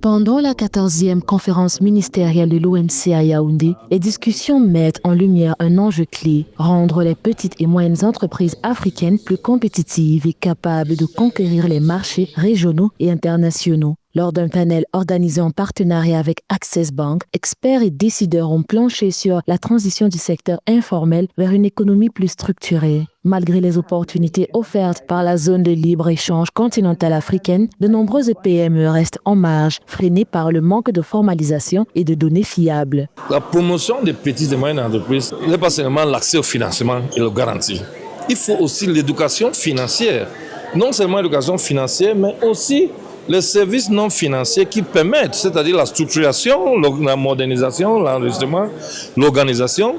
Pendant la 14e conférence ministérielle de l'OMC à Yaoundé, les discussions mettent en lumière un enjeu clé, rendre les petites et moyennes entreprises africaines plus compétitives et capables de conquérir les marchés régionaux et internationaux. Lors d'un panel organisé en partenariat avec Access Bank, experts et décideurs ont planché sur la transition du secteur informel vers une économie plus structurée. Malgré les opportunités offertes par la zone de libre-échange continentale africaine, de nombreuses PME restent en marge, freinées par le manque de formalisation et de données fiables. La promotion des petites et moyennes entreprises n'est pas seulement l'accès au financement et la garantie. Il faut aussi l'éducation financière. Non seulement l'éducation financière, mais aussi les services non financiers qui permettent, c'est-à-dire la structuration, la modernisation, l'enregistrement, l'organisation,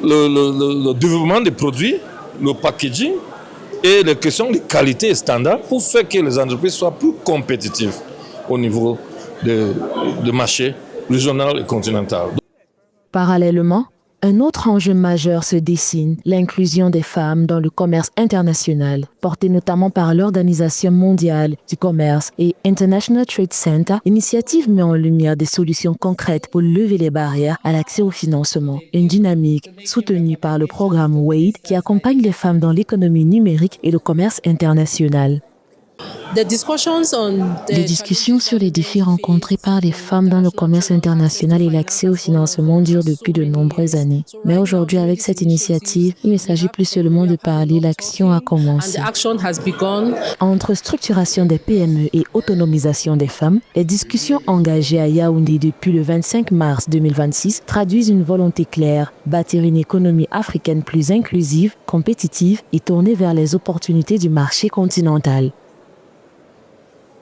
le développement des produits, le packaging et les questions de qualité et standards pour faire que les entreprises soient plus compétitives au niveau de marché régional et continental. Parallèlement, un autre enjeu majeur se dessine, l'inclusion des femmes dans le commerce international, porté notamment par l'Organisation mondiale du commerce et International Trade Center. L'initiative met en lumière des solutions concrètes pour lever les barrières à l'accès au financement. Une dynamique soutenue par le programme WADE qui accompagne les femmes dans l'économie numérique et le commerce international. Des discussions sur les défis rencontrés par les femmes dans le commerce international et l'accès au financement durent depuis de nombreuses années. Mais aujourd'hui, avec cette initiative, il ne s'agit plus seulement de parler, l'action a commencé. Entre structuration des PME et autonomisation des femmes, les discussions engagées à Yaoundé depuis le 25 mars 2026 traduisent une volonté claire, bâtir une économie africaine plus inclusive, compétitive et tournée vers les opportunités du marché continental.